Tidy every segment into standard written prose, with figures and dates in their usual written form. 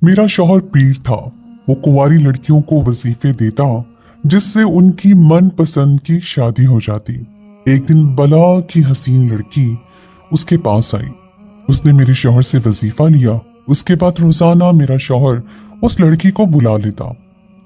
मेरा शौहर पीर था। वो कुंवारी लड़कियों को वजीफे देता जिससे उनकी मनपसंद की शादी हो जाती। एक दिन बला की हसीन लड़की उसके पास आई। उसने मेरे शौहर से वजीफा लिया। उसके बाद रोजाना मेरा शौहर उस लड़की को बुला लेता।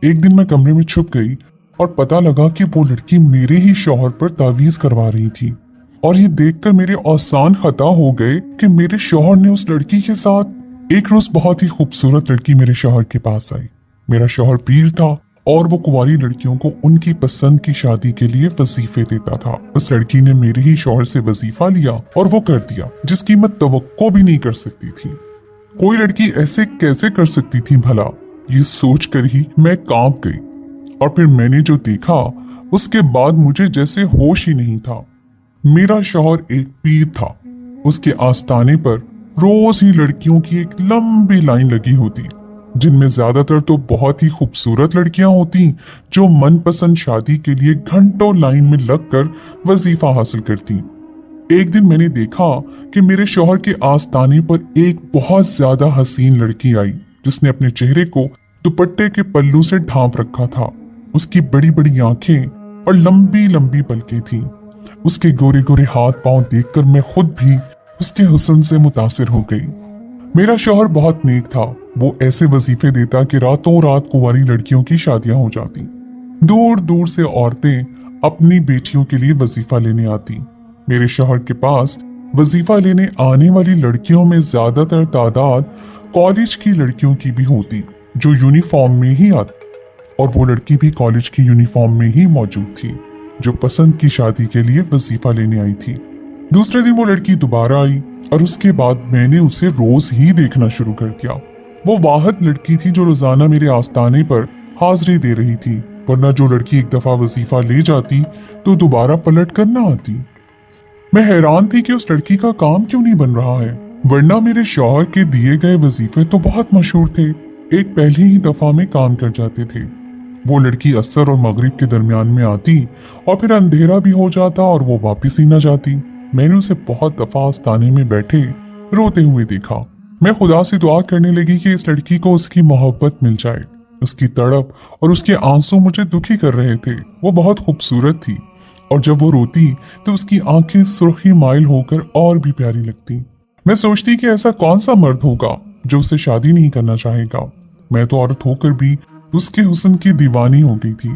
एक दिन मैं कमरे में छुप गई और पता लगा कि वो लड़की मेरे ही शौहर पर तावीज करवा रही थी। और ये देखकर मेरे औसान खता हो गए कि मेरे शौहर ने उस लड़की के साथ। एक रोज बहुत ही खूबसूरत लड़की मेरे शौहर के पास आई। मेरा शौहर पीर था और वो कुंवारी लड़कियों को उनकी पसंद की शादी के लिए वजीफे देता था। उस लड़की ने मेरे ही शौहर से वजीफा लिया और वो कर दिया जिसकी मैं तवक्को भी नहीं कर सकती थी। कोई लड़की ऐसे कैसे कर सकती थी भला, ये सोचकर ही मैं कांप गई। और फिर मैंने जो देखा उसके बाद मुझे जैसे होश ही नहीं था। मेरा शौहर एक पीर था। उसके आस्ताने पर रोज ही लड़कियों की एक लंबी लाइन लगी होती, जिनमें ज्यादातर तो बहुत ही खूबसूरत लड़कियां होती जो मनपसंद शादी के लिए घंटों लाइन में लगकर वजीफा हासिल करती। एक दिन मैंने देखा कि मेरे शौहर के आस्ताने पर एक बहुत ज्यादा हसीन लड़की आई जिसने अपने चेहरे को दुपट्टे के पल्लू से ढांप रखा था। उसकी बड़ी बड़ी आंखें और लंबी लंबी पलकें थीं। उसके गोरे गोरे हाथ पांव देखकर मैं खुद भी उसके हुस्न से मुतासिर हो गई। मेरा शौहर बहुत नेक था। वो ऐसे वजीफे देता कि रातों रात कुंवारी लड़कियों की शादियां हो जाती। दूर दूर से औरतें अपनी बेटियों के लिए वजीफा लेने आती। मेरे शौहर के पास वजीफा लेने आने वाली लड़कियों में ज्यादातर तादाद कॉलेज की लड़कियों की भी होती जो यूनिफॉर्म में ही आती। और वो लड़की भी कॉलेज की यूनिफॉर्म में ही मौजूद थी जो पसंद की शादी के लिए वजीफा लेने आई थी। दूसरे दिन वो लड़की दोबारा आई और उसके बाद मैंने उसे रोज ही देखना शुरू कर दिया। वो वाहिद लड़की थी जो रोजाना मेरे आस्ताने पर हाजिरी दे रही थी, वरना जो लड़की एक दफा वजीफा ले जाती तो दोबारा पलट कर ना आती। मैं हैरान थी कि उस लड़की का काम क्यों नहीं बन रहा है, वरना मेरे शौहर के दिए गए वजीफे तो बहुत मशहूर थे। एक पहली ही दफा में काम कर जाते थे। वो लड़की असर और मगरिब के दरमियान में आती और फिर अंधेरा भी हो जाता और वो वापिस ही न जाती। मैंने उसे बहुत दफा आस्ताने में बैठे रोते हुए देखा। मैं खुदा से दुआ करने लगी कि इस लड़की को उसकी मोहब्बत मिल जाए। उसकी तड़प और उसके आंसू मुझे दुखी कर रहे थे। वो बहुत खूबसूरत थी और जब वो रोती तो उसकी आंखें सुर्खी माइल होकर और भी प्यारी लगती। मैं सोचती कि ऐसा कौन सा मर्द होगा जो उसे शादी नहीं करना चाहेगा। मैं तो औरत होकर भी उसके हुस्न की दीवानी हो गई थी।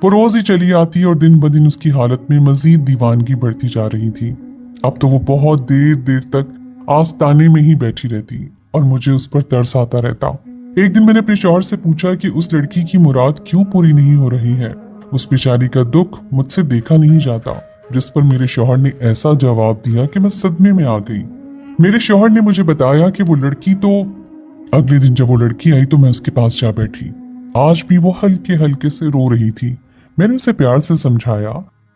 वो रोज ही चली आती और दिन ब दिन उसकी हालत में मजीद दीवानगी बढ़ती जा रही थी। अब तो वो बहुत देर देर तक आस्ताने में ही बैठी रहती और मुझे उस पर तरस आता रहता। एक दिन मैंने अपने शौहर से पूछा कि उस लड़की की मुराद क्यों पूरी नहीं हो रही है। उस बेचारी का दुख मुझसे देखा नहीं जाता, जिस पर मेरे शौहर ने ऐसा जवाब दिया कि मैं सदमे में आ गई। मेरे शौहर ने मुझे बताया कि वो लड़की तो अगले दिन जब वो लड़की आई तो मैं उसके पास जा बैठी। आज भी वो हल्के हल्के से रो रही थी। मैंने उसे प्यार से समझाया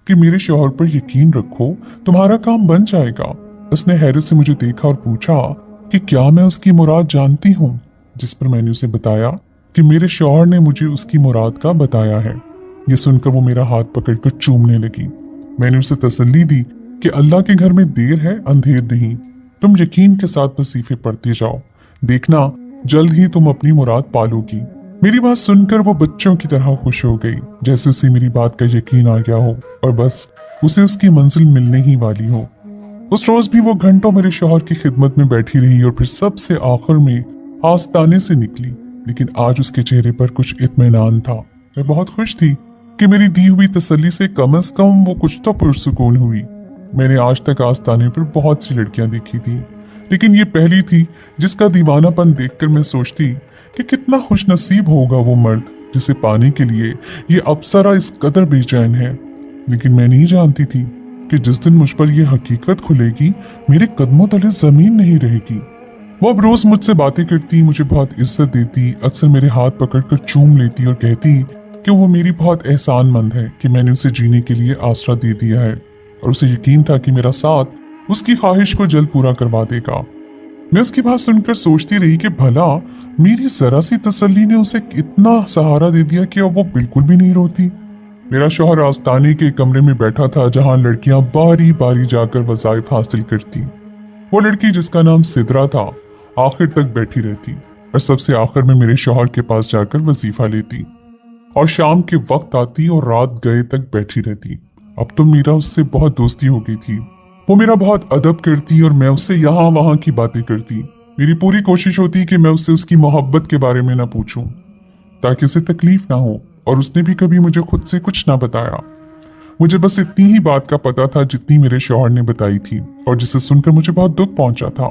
कि मेरे शौहर पर यकीन रखो, तुम्हारा काम बन जाएगा। उसने हैरत से मुझे देखा और पूछा कि क्या मैं उसकी मुराद जानती हूँ, जिस पर मैंने उसे बताया कि मेरे शौहर ने मुझे उसकी मुराद का बताया है। ये सुनकर वो मेरा हाथ पकड़कर चूमने लगी। मैंने उसे तसल्ली दी कि अल्लाह के घर में देर है अंधेर नहीं। तुम यकीन के साथ वजीफे पढ़ते जाओ, देखना जल्द ही तुम अपनी मुराद पालोगी। मेरी बात सुनकर वो बच्चों की तरह खुश हो गई, जैसे उसे मेरी बात का यकीन आ गया हो और बस उसे उसकी मंजिल मिलने ही वाली हो। उस रोज भी वो घंटों मेरे शौहर की खिदमत में बैठी रही और फिर सबसे आखिर में आस्ताने से निकली। लेकिन आज उसके चेहरे पर कुछ इत्मीनान था। मैं बहुत खुश थी कि मेरी दी हुई तसल्ली से कम से कम वो कुछ तो पुरसुकून हुई। मैंने आज तक आस्ताने पर बहुत सी लड़कियां देखी थी, लेकिन ये पहली थी जिसका दीवानापन देखकर मैं सोचती कि कितना खुश नसीब होगा वो मर्द जिसे पाने के लिए ये अप्सरा इस कदर बेचैन है। लेकिन मैं नहीं जानती थी कि जिस दिन मुझ पर यह हकीकत खुलेगी मेरे कदमों तले जमीन नहीं रहेगी। वो अब रोज मुझसे बातें करती, मुझे बहुत इज्जत देती, अक्सर मेरे हाथ पकड़कर चूम लेती और कहती कि वो मेरी बहुत एहसानमंद है कि मैंने उसे जीने के लिए आसरा दे दिया है और उसे यकीन था कि मेरा साथ उसकी ख्वाहिश को जल्द पूरा करवा देगा। मैं उसकी बात सुनकर सोचती रही कि भला मेरी जरा सी तसल्ली ने उसे इतना सहारा दे दिया कि अब वो बिल्कुल भी नहीं रोती। मेरा शौहर आस्ताने के कमरे में बैठा था जहां लड़कियां बारी बारी जाकर वज़ाइफ हासिल करती। वो लड़की जिसका नाम सिदरा था आखिर तक बैठी रहती और सबसे आखिर में मेरे शौहर के पास जाकर वजीफा लेती और शाम के वक्त आती और रात गए तक बैठी रहती। अब तो मेरा उससे बहुत दोस्ती हो गई थी। वो मेरा बहुत अदब करती और मैं उससे यहाँ वहाँ की बातें करती। मेरी पूरी कोशिश होती कि मैं उससे उसकी मोहब्बत के बारे में ना पूछूं ताकि उसे तकलीफ ना हो, और उसने भी कभी मुझे खुद से कुछ ना बताया। मुझे बस इतनी ही बात का पता था जितनी मेरे शौहर ने बताई थी और जिसे सुनकर मुझे बहुत दुख पहुंचा था।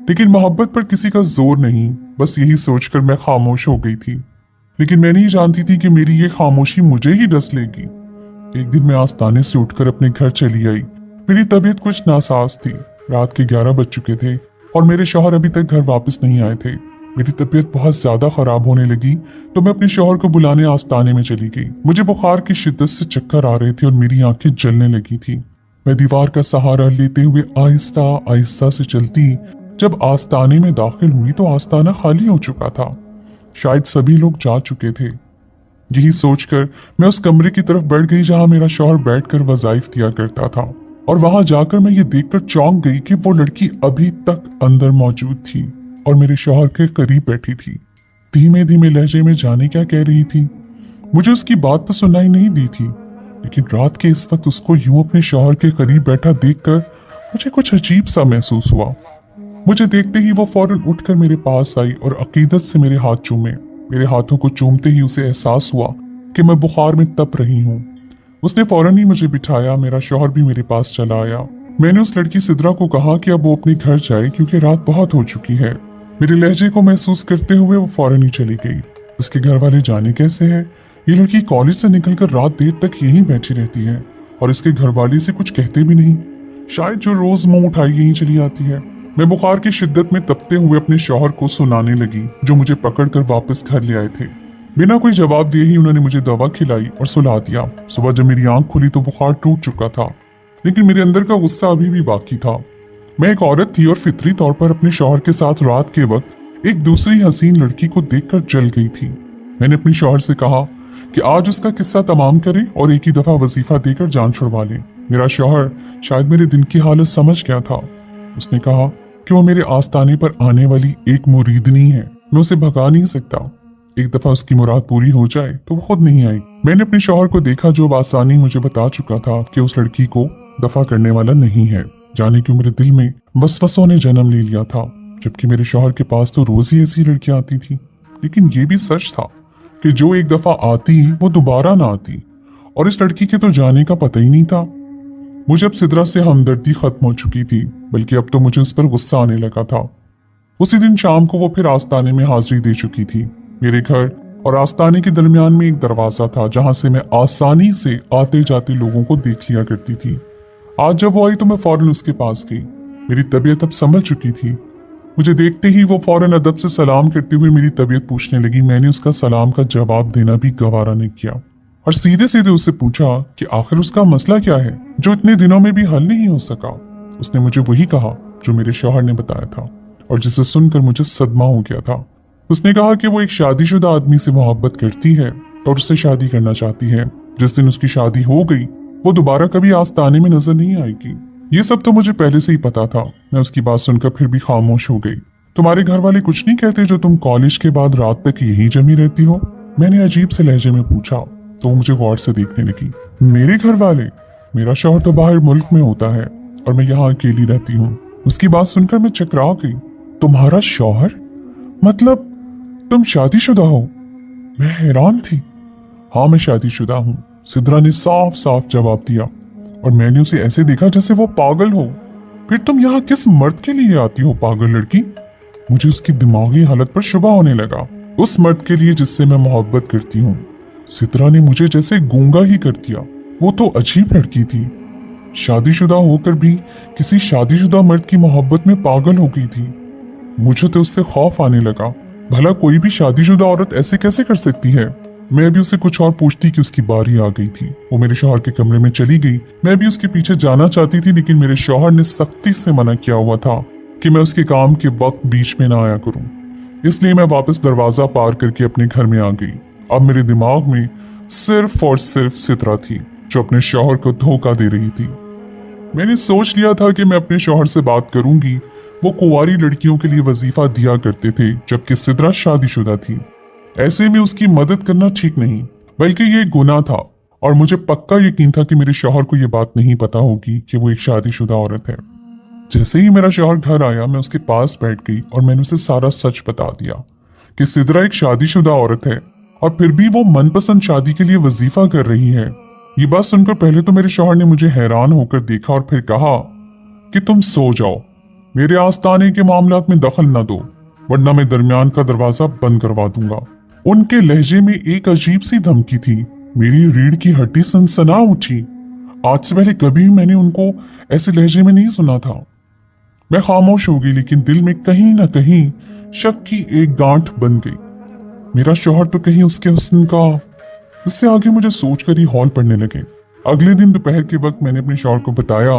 लेकिन मोहब्बत पर किसी का जोर नहीं, बस यही सोचकर मैं खामोश हो गई थी। लेकिन मैं नहीं जानती थी कि मेरी ये खामोशी मुझे ही डस लेगी। एक दिन मैं आस्ताने से उठकर अपने घर चली आई। मेरी तबीयत कुछ नासाज थी। रात के 11 बज चुके थे और मेरे शौहर अभी तक घर वापस नहीं आए थे। मेरी तबीयत बहुत ज्यादा खराब होने लगी तो मैं अपने शौहर को बुलाने आस्ताने में चली गई। मुझे बुखार की शिद्दत से चक्कर आ रहे थे और मेरी आंखें जलने लगी थी। मैं दीवार का सहारा लेते हुए आहिस्ता आहिस्ता से चलती। जब आस्ताने में दाखिल हुई तो आस्ताना खाली हो चुका था। शायद सभी लोग जा चुके थे। यही सोचकर मैं उस कमरे की तरफ बढ़ गई जहां मेरा शौहर बैठकर वज़ाइफ दिया करता था, और वहां जाकर मैं ये देखकर चौंक गई कि वो लड़की अभी तक अंदर मौजूद थी और मेरे शौहर के करीब बैठी थी। धीमे धीमे लहजे में जाने क्या कह रही थी। मुझे उसकी बात तो सुनाई नहीं दी थी, लेकिन रात के इस वक्त उसको यूं अपने शौहर के करीब बैठा देखकर मुझे कुछ अजीब सा महसूस हुआ। मुझे देखते ही वो फौरन उठकर मेरे पास आई और अकीदत से मेरे हाथ चूमे। मेरे हाथों को चूमते ही उसे एहसास हुआ कि मैं बुखार में तप रही हूँ। उसने फौरन ही मुझे बिठाया। मेरा शौहर भी मेरे पास चला आया। मैंने उस लड़की सिद्रा को कहा कि अब वो अपने घर जाए क्योंकि रात बहुत हो चुकी है। मेरे लहजे को महसूस करते हुए वो फौरन ही चली गई। उसके घर वाले जाने कैसे है। ये लड़की कॉलेज से निकलकर रात देर तक यहीं बैठी रहती है और इसके घर वाले से कुछ कहते भी नहीं। शायद जो रोज मुंह उठाई यहीं चली आती है। मैं बुखार की शिद्दत में तपते हुए अपने शौहर को सुनाने लगी, जो मुझे पकड़कर वापस घर ले आए थे। बिना कोई जवाब दिए ही उन्होंने मुझे दवा खिलाई और सुला दिया। सुबह जब मेरी आंख खुली तो बुखार टूट चुका था, लेकिन मेरे अंदर का गुस्सा अभी भी बाकी था। मैं एक औरत थी और फितरी तौर पर अपने शौहर के साथ रात के वक्त एक दूसरी हसीन लड़की को देखकर जल गई थी। मैंने अपने शौहर से कहा कि आज उसका किस्सा तमाम करें और एक ही दफा वजीफा देकर जान छुड़वा लें। मेरा शौहर शायद मेरे दिन की हालत समझ गया था। उसने कहा कि वो मेरे आस्ताने पर आने वाली एक मुरीदनी है, मैं उसे भगा नहीं सकता। एक दफा उसकी मुराद पूरी हो जाए तो वो खुद नहीं आई। मैंने अपने शौहर को देखा जो आसानी मुझे बता चुका था कि उस लड़की को दफा करने वाला नहीं है। जाने क्यों मेरे दिल में वसवसों ने जन्म ले लिया था, जबकि मेरे शौहर के पास तो रोज ही ऐसी लड़कियां आती थी। लेकिन ये भी सच था कि जो एक दफा आती वो दोबारा ना आती, और इस लड़की के तो जाने का पता ही नहीं था। मुझे अब सिद्रा से हमदर्दी खत्म हो चुकी थी, बल्कि अब तो मुझे उस पर गुस्सा आने लगा था। उसी दिन शाम को वो फिर आस्ताने में हाजिरी दे चुकी थी। मेरे घर और आस्ताने के दरमियान में एक दरवाजा था जहां से मैं आसानी से आते जाते लोगों को देख लिया करती थी। आज जब वो आई तो मैं फौरन उसके पास गई। मेरी तबीयत अब संभल चुकी थी। मुझे देखते ही वो फौरन अदब से सलाम करते हुए मेरी तबीयत पूछने लगी। मैंने उसका सलाम का जवाब देना भी गवारा नहीं किया और सीधे सीधे उससे पूछा कि आखिर उसका मसला क्या है जो इतने दिनों में भी हल नहीं हो सका। उसने मुझे वही कहा जो मेरे शौहर ने बताया था और जिसे सुनकर मुझे सदमा हो गया था। उसने कहा कि वो एक शादीशुदा आदमी से मोहब्बत करती है और उससे शादी करना चाहती है। जिस दिन उसकी शादी हो गई वो दोबारा कभी आस्ताने में नजर नहीं आएगी। ये सब तो मुझे पहले से ही पता था। मैं उसकी बात सुनकर फिर भी खामोश हो गई। तुम्हारे घर वाले कुछ नहीं कहते जो तुम कॉलेज के बाद रात तक यहीं जमी रहती हो? मैंने अजीब से लहजे में पूछा तो वो मुझे गौर से देखने लगी। मेरे घर वाले? मेरा शौहर तो बाहर मुल्क में होता है और मैं यहाँ अकेली रहती हूँ। उसकी बात सुनकर मैं चकरा गई। तुम्हारा शौहर? मतलब तुम शादीशुदा हो? मैं हैरान थी। हाँ, मैं शादीशुदा हूँ, सिद्रा ने साफ साफ जवाब दिया, और मैंने उसे ऐसे देखा जैसे वो पागल हो। फिर तुम यहाँ किस मर्द के लिए आती हो पागल लड़की? मुझे उसकी दिमागी हालत पर शुबा होने लगा। उस मर्द के लिए जिससे मैं मोहब्बत करती हूँ। सिद्रा ने मुझे जैसे गूंगा ही कर दिया। वो तो अजीब लड़की थी, शादीशुदा होकर भी किसी शादीशुदा मर्द की मोहब्बत में पागल हो गई थी। मुझे तो उससे खौफ आने लगा। भला कोई भी शादीशुदा औरत ऐसे कैसे कर सकती है? मैं भी उससे कुछ और पूछती कि उसकी बारी आ गई थी। वो मेरे शौहर के कमरे में चली गई। मैं भी उसके पीछे जाना चाहती थी, लेकिन मेरे शौहर ने सख्ती से मना किया हुआ था कि मैं उसके काम के वक्त बीच में ना आया करूं। इसलिए मैं वापस दरवाजा पार करके अपने घर में आ गई। अब मेरे दिमाग में सिर्फ और सिर्फ सिद्रा थी जो अपने शौहर को धोखा दे रही थी। मैंने सोच लिया था कि मैं अपने शौहर से बात करूंगी वो कुंवारी लड़कियों के लिए वजीफा दिया करते थे, जबकि सिद्रा शादीशुदा थी। ऐसे में उसकी मदद करना ठीक नहीं, बल्कि ये एक गुनाह था। और मुझे पक्का यकीन था कि मेरे शौहर को ये बात नहीं पता होगी कि वो एक शादीशुदा औरत है। जैसे ही मेरा शौहर घर आया, मैं उसके पास बैठ गई और मैंने उसे सारा सच बता दिया कि सिद्रा एक शादीशुदा औरत है और फिर भी वो मनपसंद शादी के लिए वजीफा कर रही है। ये बात सुनकर पहले तो मेरे शौहर ने मुझे हैरान होकर देखा और फिर कहा कि तुम सो जाओ, मेरे आस्ताने के मामलात में दखल न दो, वरना मैं दरमियान का दरवाजा बंद करवा दूंगा। उनके लहजे में एक अजीब सी धमकी थी। मेरी रीढ़ की हड्डी सनसना उठी। आज से पहले कभी मैंने उनको ऐसे लहजे में नहीं सुना था। मैं खामोश हो गई, लेकिन दिल में कहीं ना कहीं शक की एक गांठ बन गई। मेरा शौहर तो कहीं उसके हुस्न का। इससे आगे मुझे सोचकर ही हौल पड़ने लगे। अगले दिन दोपहर के वक्त मैंने अपने शौहर को बताया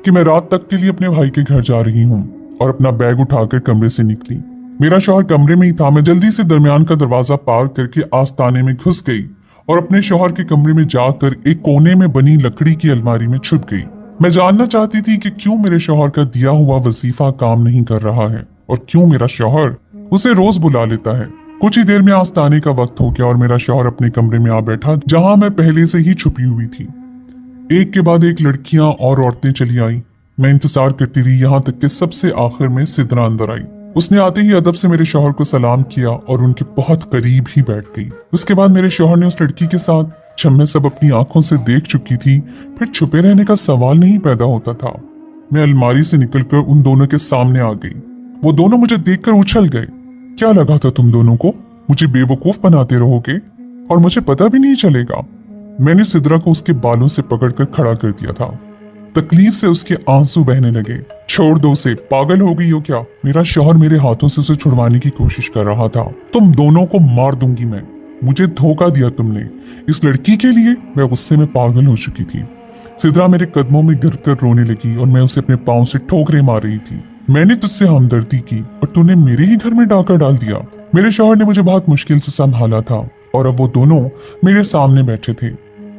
कि मैं रात तक के लिए अपने भाई के घर जा रही हूँ और अपना बैग उठाकर कमरे से निकली। मेरा शौहर कमरे में ही था। मैं जल्दी से दरमियान का दरवाजा पार करके आस्ताने में घुस गई और अपने शौहर के कमरे में जाकर एक कोने में बनी लकड़ी की अलमारी में छुप गई। मैं जानना चाहती थी कि क्यों मेरे शौहर का दिया हुआ वजीफा काम नहीं कर रहा है और क्यों मेरा शौहर उसे रोज बुला लेता है। कुछ ही देर में आस्ताने का वक्त हो गया और मेरा शौहर अपने कमरे में आ बैठा, जहां मैं पहले से ही छुपी हुई थी। एक के बाद एक लड़कियां और औरतें चली आई। मैं इंतजार करती रही, यहाँ तक कि सबसे आखिर में सिद्रा अंदर आई। उसने आते ही अदब से मेरे शौहर को सलाम किया और उनके बहुत करीब ही बैठ गई। उसके बाद मेरे शौहर ने उस लड़की के साथ, जब मैं सब अपनी आंखों से देख चुकी थी, फिर छुपे रहने का सवाल नहीं पैदा होता था। मैं अलमारी से निकलकर उन दोनों के सामने आ गई। वो दोनों मुझे देखकर उछल गए। क्या लगा था तुम दोनों को? मुझे बेवकूफ बनाते रहोगे और मुझे पता भी नहीं चलेगा। मैंने सिद्रा को उसके बालों से पकड़कर खड़ा कर दिया था। तकलीफ से उसके आंसू बहने लगे। छोड़ दो उसे, पागल हो गई हो क्या? मेरा शौहर मेरे हाथों से उसे छुड़वाने की कोशिश कर रहा था। तुम दोनों को मार दूंगी मैं। मुझे धोखा दिया तुमने। इस लड़की के लिए मैं गुस्से में पागल हो चुकी थी। सिद्रा मेरे कदमों में गिरकर रोने लगी और मैं उसे अपने पांव से ठोकरें मार रही थी। मैंने तुझसे हमदर्दी की और तूने मेरे ही घर में डाका डाल दिया। मेरे शौहर ने मुझे बहुत मुश्किल से संभाला था और अब वो दोनों मेरे सामने बैठे थे।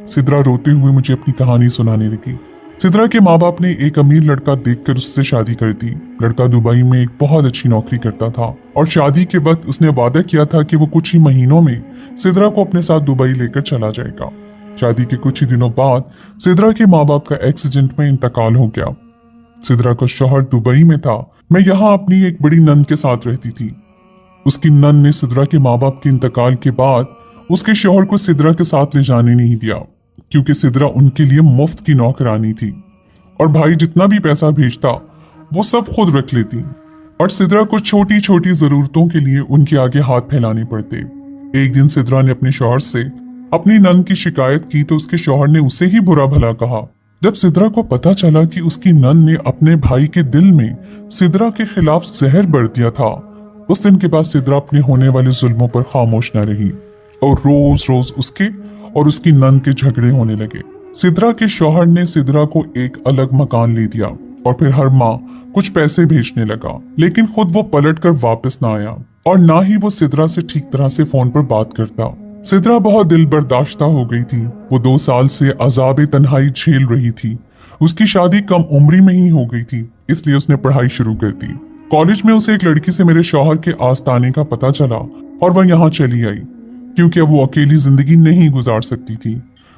सिद्रा रोते हुए मुझे अपनी कहानी सुनाने लगी। सिद्रा के माँ बाप ने एक अमीर लड़का देखकर उससे शादी कर दी। लड़का दुबई में एक बहुत अच्छी नौकरी करता था और शादी के वक्त उसने वादा किया था कि वो कुछ ही महीनों में सिद्रा को अपने साथ दुबई लेकर चला जाएगा। शादी के कुछ ही दिनों बाद सिद्रा के माँ बाप का एक्सीडेंट में इंतकाल हो गया। सिद्रा का शौहर दुबई में था। मैं यहाँ अपनी एक बड़ी नंद के साथ रहती थी। उसकी नंद ने सिद्रा के माँ बाप के इंतकाल के बाद उसके शौहर को सिद्रा के साथ ले जाने नहीं दिया, क्योंकि सिद्रा उनके लिए मुफ्त की नौकरानी थी और भाई जितना भी पैसा भेजता वो सब खुद रख लेती और सिद्रा को छोटी छोटी जरूरतों के लिए उनके आगे हाथ फैलाने पड़ते। एक दिन सिद्रा ने अपने शौहर से अपनी नंद की शिकायत की तो उसके शौहर ने उसे ही बुरा भला कहा। जब सिद्रा को पता चला कि उसकी नंद ने अपने भाई के दिल में सिद्रा के खिलाफ जहर भर दिया था, उस दिन के बाद सिद्रा अपने होने वाले जुल्मों पर खामोश न रही और रोज रोज उसके और उसकी नंद के झगड़े होने लगे। सिद्रा के शौहर ने सिद्रा को एक अलग मकान ले दिया और फिर हर माह कुछ पैसे भेजने लगा, लेकिन खुद वो पलट कर वापस ना आया और ना ही वो सिद्रा से ठीक तरह से फोन पर बात करता। सिद्रा बहुत दिल बर्दाश्ता हो गई थी। वो 2 साल से अजाब तन्हाई झेल रही थी। उसकी शादी कम उम्री में ही हो गई थी, इसलिए उसने पढ़ाई शुरू कर दी। कॉलेज में उसे एक लड़की से मेरे शौहर के आस्ताने का पता चला और वह यहाँ चली आई, क्योंकि अब वो अकेली जिंदगी नहीं गुजार सकती थी।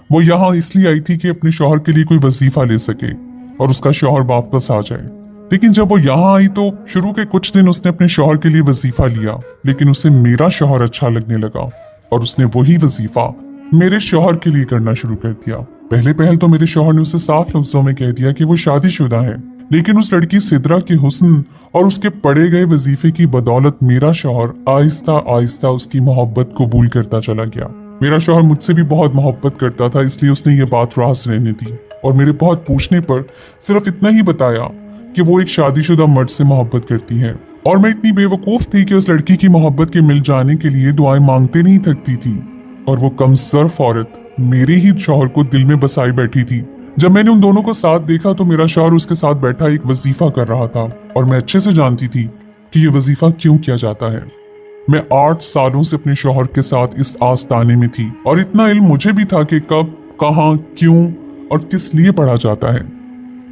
वो यहाँ इसलिए आई थी कि अपने शौहर के लिए कोई वजीफा ले सके और उसका शौहर वापस आ जाए। लेकिन जब वो यहाँ आई तो शुरू के कुछ दिन उसने अपने शौहर के लिए वजीफा लिया, लेकिन उसे मेरा शौहर अच्छा लगने लगा और उसने वही वजीफा मेरे शौहर के लिए करना शुरू कर दिया। पहले तो मेरे शौहर ने उसे साफ लफ्जों में कह दिया कि वो शादीशुदा है, लेकिन उस लड़की सिद्रा के हुस्न और उसके पढ़े गए वजीफे की बदौलत मेरा शौहर आहिस्ता आहिस्ता उसकी मोहब्बत कबूल करता चला गया। मेरा शौहर मुझसे भी बहुत मोहब्बत करता था, इसलिए उसने ये बात राज रहने दी और मेरे बहुत पूछने पर सिर्फ इतना ही बताया कि वो एक शादीशुदा मर्द से मोहब्बत करती है। और मैं इतनी बेवकूफ थी कि उस लड़की की मोहब्बत के मिल जाने के लिए दुआएं मांगते नहीं थकती थी और वो कमसर्फ औरत मेरे ही शौहर को दिल में बसाई बैठी थी। जब मैंने उन दोनों को साथ देखा तो मेरा शौहर उसके साथ बैठा एक वजीफा कर रहा था और मैं अच्छे से जानती थी कि ये वजीफा क्यों किया जाता है। मैं 8 सालों से अपने शौहर के साथ इस आस्ताने में थी और इतना इल्म मुझे भी था कि कब, कहाँ, क्यों और किस लिए पढ़ा जाता है।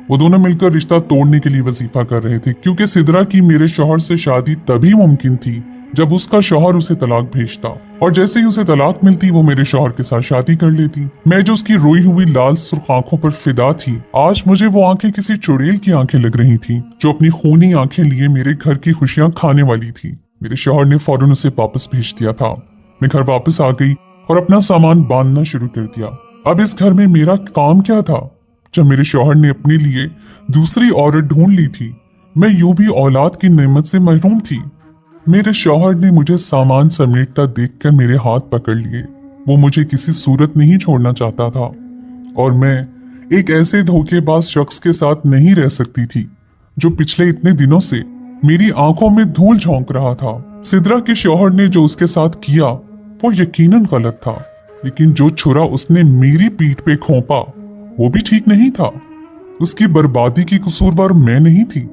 वो दोनों मिलकर रिश्ता तोड़ने के लिए वजीफा कर रहे थे, क्योंकि सिद्रा की मेरे शौहर से शादी तभी मुमकिन थी जब उसका शौहर उसे तलाक भेजता, और जैसे ही उसे तलाक मिलती वो मेरे शौहर के साथ शादी कर लेती। मैं जो उसकी रोई हुई लाल सुर्ख आंखों पर फिदा थी, आज मुझे वो आंखें किसी चुड़ैल की आंखें लग रही थी, जो अपनी खूनी आंखें लिए मेरे घर की खुशियां खाने वाली थी। मेरे शौहर ने फौरन उसे वापस भेज दिया था। मैं घर वापस आ गई और अपना सामान बांधना शुरू कर दिया। अब इस घर में मेरा काम क्या था, जब मेरे शौहर ने अपने लिए दूसरी औरत ढूंढ ली थी। मैं यूं भी औलाद की नेमत से महरूम थी। मेरे शौहर ने मुझे सामान समेटता देखकर मेरे हाथ पकड़ लिए। वो मुझे किसी सूरत नहीं छोड़ना चाहता था, और मैं एक ऐसे धोखेबाज शख्स के साथ नहीं रह सकती थी जो पिछले इतने दिनों से मेरी आंखों में धूल झोंक रहा था। सिद्रा के शौहर ने जो उसके साथ किया वो यकीनन गलत था, लेकिन जो छुरा उसने मेरी पीठ पे खोंपा वो भी ठीक नहीं था। उसकी बर्बादी की कसूरवार मैं नहीं थी,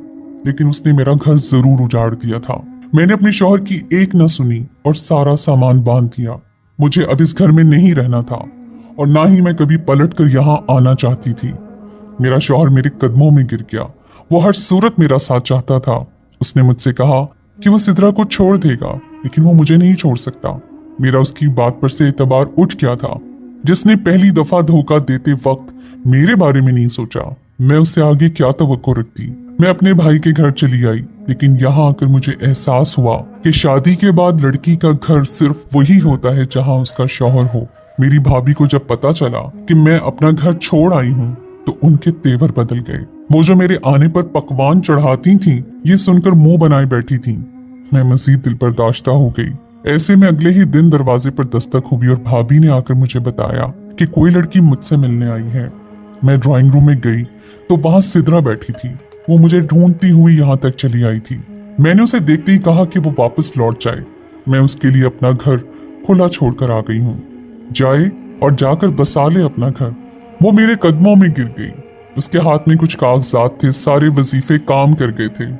लेकिन उसने मेरा घर जरूर उजाड़ दिया था। मैंने अपने शौहर की एक न सुनी और सारा सामान बांध दिया। मुझे अब इस घर में नहीं रहना था, और ना ही मैं कभी पलट कर यहाँ आना चाहती थी। मेरा शौहर मेरे कदमों में गिर गया। वो हर सूरत मेरा साथ चाहता था। उसने मुझसे कहा कि वो सिद्रा को छोड़ देगा, लेकिन वो मुझे नहीं छोड़ सकता। मेरा उसकी बात पर से एतबार उठ गया था। जिसने पहली दफा धोखा देते वक्त मेरे बारे में नहीं सोचा, मैं उससे आगे क्या तवक्को रखती। मैं अपने भाई के घर चली आई, लेकिन यहाँ आकर मुझे एहसास हुआ कि शादी के बाद लड़की का घर सिर्फ वही होता है जहाँ उसका शौहर हो। मेरी भाभी को जब पता चला कि मैं अपना घर छोड़ आई हूँ, तो उनके तेवर बदल गए। वो जो मेरे आने पर पकवान चढ़ाती थीं, ये सुनकर मुंह बनाए बैठी थीं। मैं मजीद दिल बर्दाश्ता हो गई। ऐसे में अगले ही दिन दरवाजे पर दस्तक हुई और भाभी ने आकर मुझे बताया कि कोई लड़की मुझसे मिलने आई है। मैं ड्राइंग रूम में गई तो वहां सिद्रा बैठी थी। वो मुझे ढूंढती हुई यहाँ तक चली आई थी। मैंने उसे देखते ही कहा कि वो वापस लौट जाए। मैं उसके लिए अपना घर खुला छोड़कर आ गई हूँ। जाए और जाकर बसा ले अपना घर। वो मेरे कदमों में गिर गई। उसके हाथ में कुछ कागजात थे, सारे वजीफे काम कर गए थे।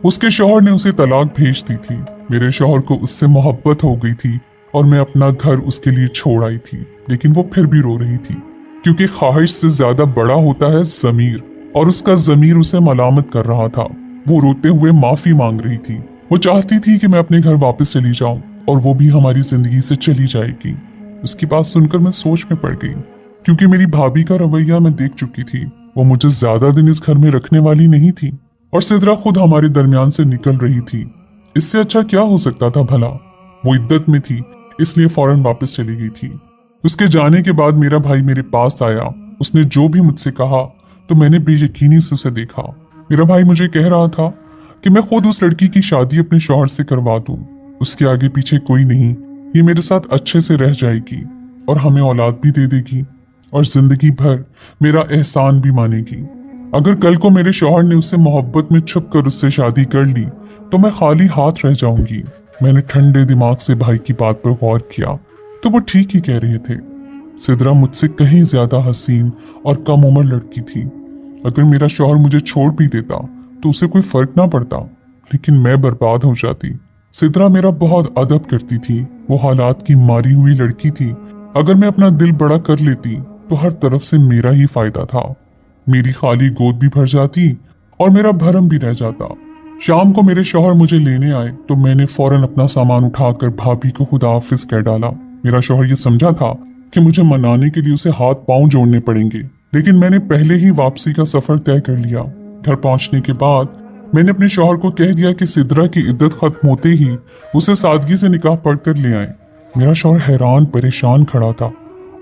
उसके शौहर ने उसे तलाक भेज दी थी। मेरे शौहर को उससे मोहब्बत हो गई थी और मैं अपना घर उसके लिए छोड़ आई थी, लेकिन वो फिर भी रो रही थी, क्योंकि ख्वाहिश से ज्यादा बड़ा होता है ज़मीर, और उसका ज़मीर उसे मलामत कर रहा था। वो रोते हुए माफी मांग रही थी। वो चाहती थी कि मैं अपने घर वापस चली जाऊं और वो भी हमारी जिंदगी से चली जाएगी। उसकी बात सुनकर मैं सोच में पड़ गई, क्योंकि मेरी भाभी का रवैया मैं देख चुकी थी। वो मुझे ज्यादा दिन इस घर में रखने वाली नहीं थी, और सिद्रा खुद हमारे दरमियान से निकल रही थी। इससे अच्छा क्या हो सकता था भला। वो इद्दत में थी, इसलिए फौरन वापस चली गई थी। उसके जाने के बाद मेरा भाई मेरे पास आया। उसने जो भी मुझसे कहा तो मैंने बेयकीनी से उसे देखा। मेरा भाई मुझे कह रहा था कि मैं खुद उस लड़की की शादी अपने शौहर से करवा दूं। उसके आगे पीछे कोई नहीं, ये मेरे साथ अच्छे से रह जाएगी और हमें औलाद भी दे देगी और जिंदगी भर मेरा एहसान भी मानेगी। अगर कल को मेरे शौहर ने उससे मोहब्बत में छुप कर उससे शादी कर ली तो मैं खाली हाथ रह जाऊंगी। मैंने ठंडे दिमाग से भाई की बात पर गौर किया तो वो ठीक ही कह रहे थे। सिद्रा मुझसे कहीं ज्यादा हसीन और कम उम्र लड़की थी। अगर मेरा शौहर मुझे छोड़ भी देता तो उसे कोई फर्क ना पड़ता, लेकिन मैं बर्बाद हो जाती। सिद्रा मेरा बहुत अदब करती थी। वो हालात की मारी हुई लड़की थी। अगर मैं अपना दिल बड़ा कर लेती तो हर तरफ से मेरा ही फायदा था। मेरी खाली गोद भी भर जाती और मेरा भरम भी रह जाता। शाम को मेरे शौहर मुझे लेने आए तो मैंने फौरन अपना सामान उठाकर भाभी को खुदा हाफिज कह डाला। मेरा शौहर ये समझा था कि मुझे मनाने के लिए उसे हाथ पांव जोड़ने पड़ेंगे, लेकिन मैंने पहले ही वापसी का सफर तय कर लिया। घर पहुंचने के बाद मैंने अपने शौहर को कह दिया कि सिद्रा की इद्दत खत्म होते ही उसे सादगी से निकाह पढ़कर ले आए। मेरा शौहर हैरान परेशान खड़ा था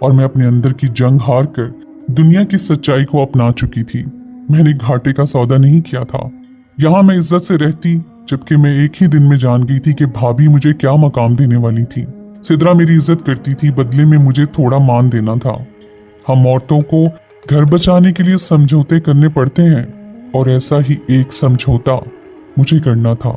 और मैं अपने अंदर की जंग हार कर दुनिया की सच्चाई को अपना चुकी थी। मैंने घाटे का सौदा नहीं किया था। यहाँ मैं इज्जत से रहती, जबकि मैं एक ही दिन में जान गई थी कि भाभी मुझे क्या मकाम देने वाली थी। सिद्रा मेरी इज्जत करती थी, बदले में मुझे थोड़ा मान देना था। हम औरतों को घर बचाने के लिए समझौते करने पड़ते हैं, और ऐसा ही एक समझौता मुझे करना था।